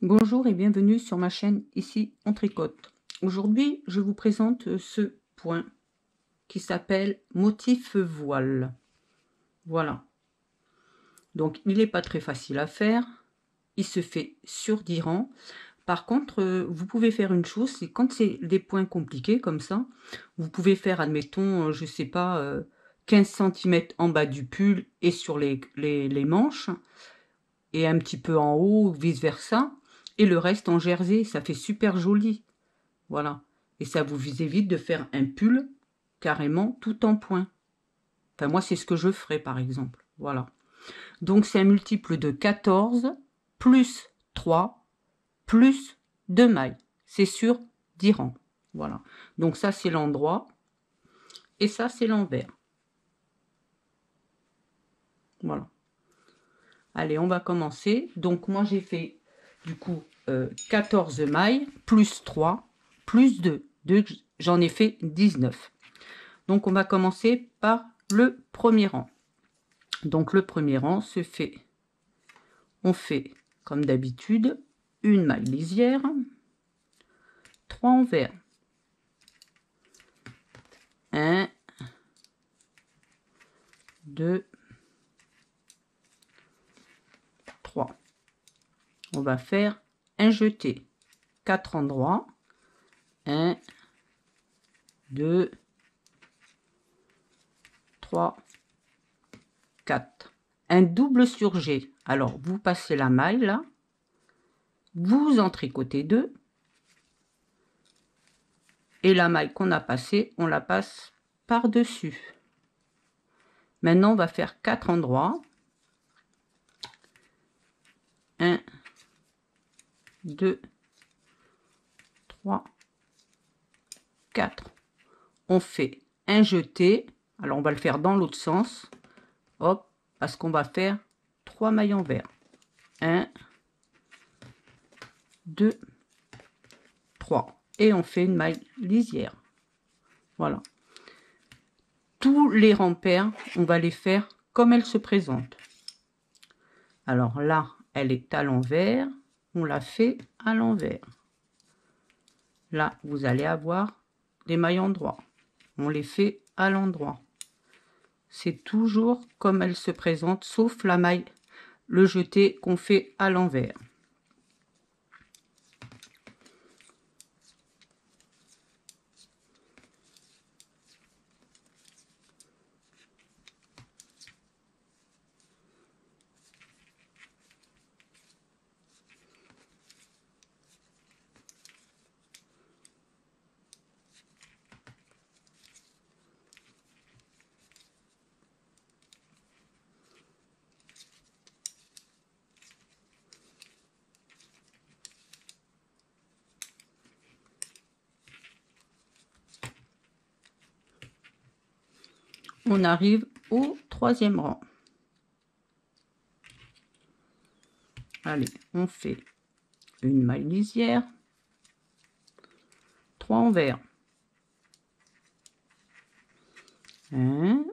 Bonjour et bienvenue sur ma chaîne, ici on tricote. Aujourd'hui, je vous présente ce point qui s'appelle motif voile. Voilà. Donc, il n'est pas très facile à faire. Il se fait sur 10 rangs. Par contre, vous pouvez faire une chose, c'est quand c'est des points compliqués comme ça, vous pouvez faire, admettons, je sais pas, 15 cm en bas du pull et sur les manches, et un petit peu en haut, vice-versa. Et le reste en jersey, ça fait super joli. Voilà. Et ça vous évite de faire un pull carrément tout en point. Enfin, moi, c'est ce que je ferais, par exemple. Voilà. Donc, c'est un multiple de 14 plus 3 plus 2 mailles. C'est sur 10 rangs. Voilà. Donc, ça, c'est l'endroit. Et ça, c'est l'envers. Voilà. Allez, on va commencer. Donc, moi, j'ai fait, du coup, 14 mailles, plus 3, plus 2. J'en ai fait 19. Donc, on va commencer par le premier rang. Donc, le premier rang se fait, on fait, comme d'habitude, une maille lisière, 3 envers. 1, 2, 3. On va faire un jeté. 4 endroits. 1, 2, 3, 4. Un double surjet. Alors, vous passez la maille là. Vous en tricotez 2. Et la maille qu'on a passée, on la passe par-dessus. Maintenant, on va faire 4 endroits. 1, 2, 3, 4. On fait un jeté. Alors, on va le faire dans l'autre sens. Hop, parce qu'on va faire 3 mailles envers. 1, 2, 3. Et on fait une maille lisière. Voilà. Tous les rangs pairs, on va les faire comme elles se présentent. Alors là, elle est à l'envers. On la fait à l'envers. Là, vous allez avoir des mailles endroits. On les fait à l'endroit. C'est toujours comme elles se présentent, sauf la maille, le jeté qu'on fait à l'envers. On arrive au troisième rang. Allez, on fait une maille lisière, 3 envers. 1,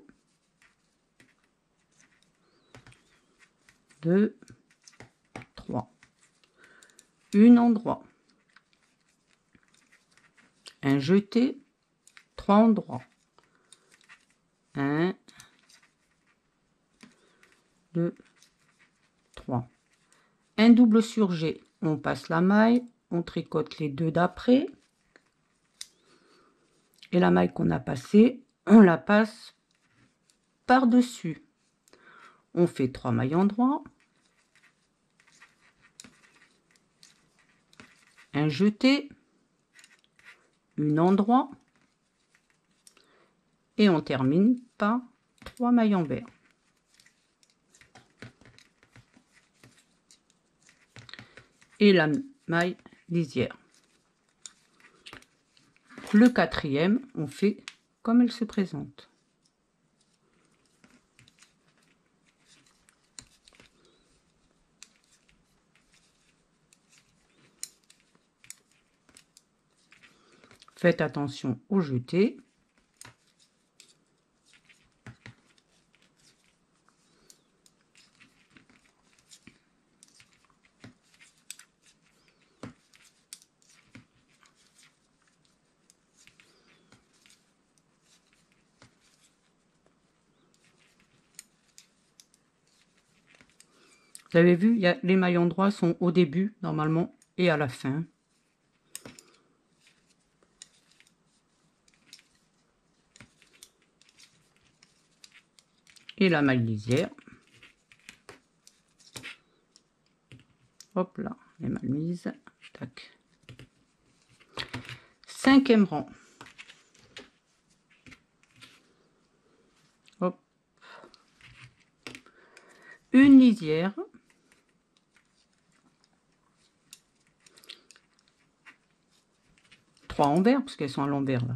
2, 3. Une endroit. Un jeté, 3 endroits. 1, 2, 3. Un double surjet. On passe la maille, on tricote les deux d'après. Et la maille qu'on a passée, on la passe par-dessus. On fait 3 mailles endroits. Un jeté, une endroit. Et on termine par 3 mailles envers. Et la maille lisière. Le quatrième, on fait comme elle se présente. Faites attention au jeté. Vous avez vu, les mailles endroits sont au début, normalement, et à la fin. Et la maille lisière. Hop là, les mal mises. Tac. 5e rang. Hop. Une lisière. Trois envers, parce qu'elles sont à l'envers là.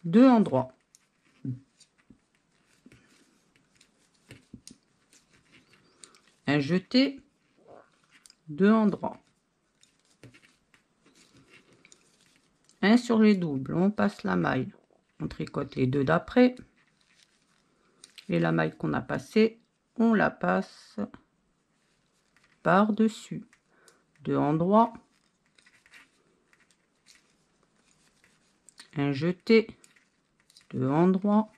Deux en droit. Un jeté, deux en droit. Un sur les doubles, on passe la maille, on tricote les deux d'après. Et la maille qu'on a passée, on la passe par-dessus. Deux en droit. Un jeté, deux en droit.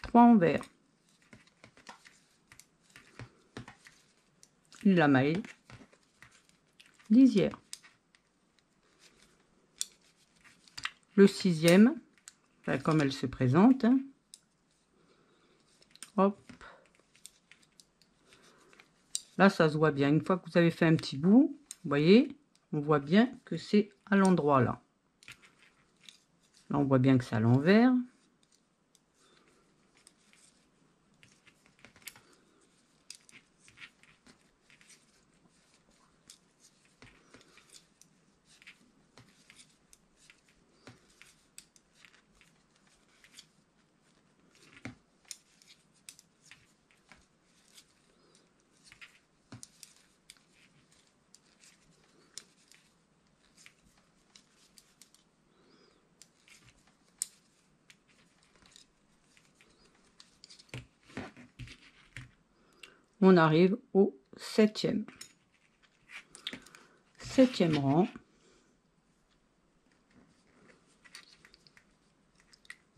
Trois envers. La maille lisière. Le 6e, comme elle se présente. Hop. Là, ça se voit bien. Une fois que vous avez fait un petit bout, vous voyez, on voit bien que c'est à l'endroit là. Là, on voit bien que c'est à l'envers. On arrive au 7e. 7e rang.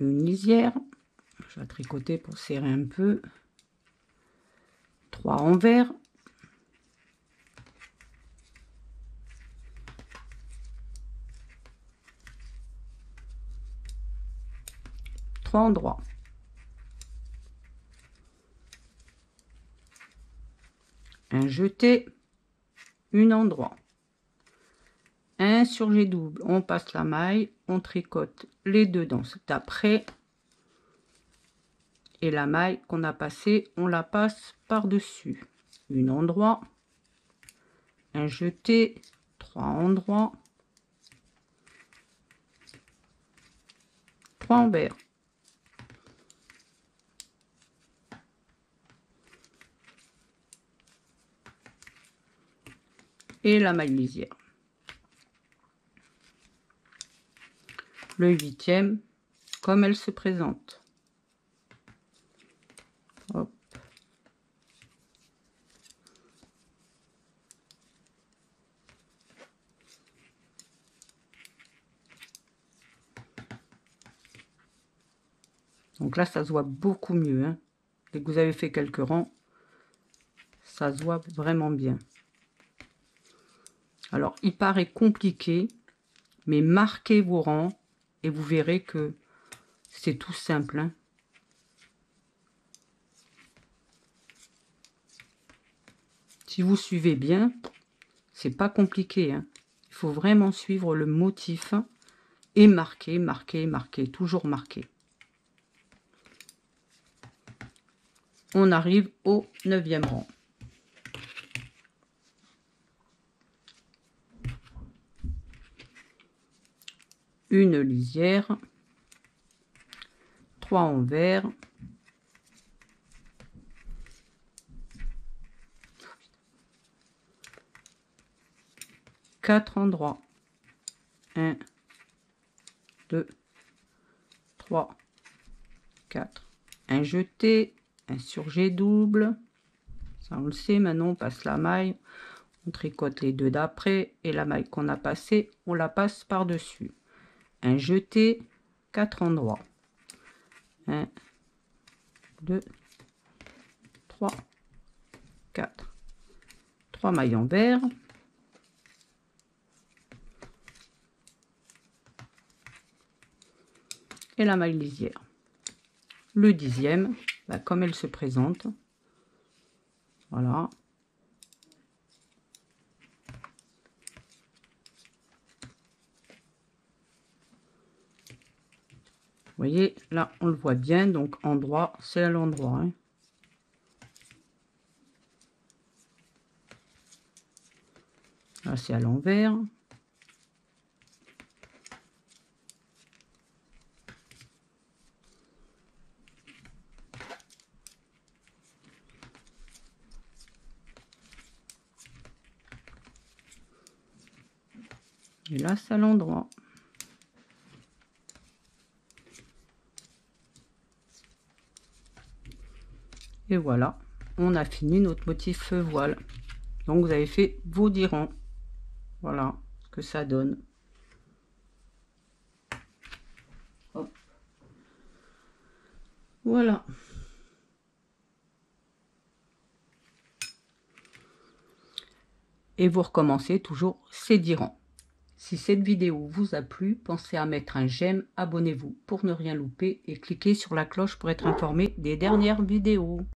Une lisière. Je vais tricoter pour serrer un peu. 3 envers. Trois en droit. Un jeté, une en droit. Un sur les doubles, on passe la maille, on tricote les deux dans cet après. Et la maille qu'on a passée, on la passe par-dessus. Une en droit. Un jeté, trois en droit. Trois envers. Et la maille lisière. Le 8e, comme elle se présente. Hop. Donc là, ça se voit beaucoup mieux. Hein. Dès que vous avez fait quelques rangs, ça se voit vraiment bien. Alors, il paraît compliqué, mais marquez vos rangs et vous verrez que c'est tout simple. Hein. Si vous suivez bien, c'est pas compliqué. Hein. Il faut vraiment suivre le motif et marquer, marquer, marquer, toujours marquer. On arrive au 9e rang. Une lisière, 3 envers, quatre endroits, 1, 2, 3, 4, un jeté, un surjet double, ça on le sait, maintenant on passe la maille, on tricote les deux d'après, et la maille qu'on a passée, on la passe par-dessus. un jeté, 4 endroits. 1, 2, 3, 4. 3 maillons verts. Et la maille lisière. Le 10e, bah, comme elle se présente. Voilà. Vous voyez, là, on le voit bien. Donc, endroit, c'est à l'endroit. Hein. Là, c'est à l'envers. Et là, c'est à l'endroit. Et voilà, on a fini notre motif voile. Donc, vous avez fait vos 10 rangs. Voilà ce que ça donne. Hop. Voilà. Et vous recommencez toujours ces 10 rangs. Si cette vidéo vous a plu, pensez à mettre un j'aime, abonnez-vous pour ne rien louper et cliquez sur la cloche pour être informé des dernières vidéos.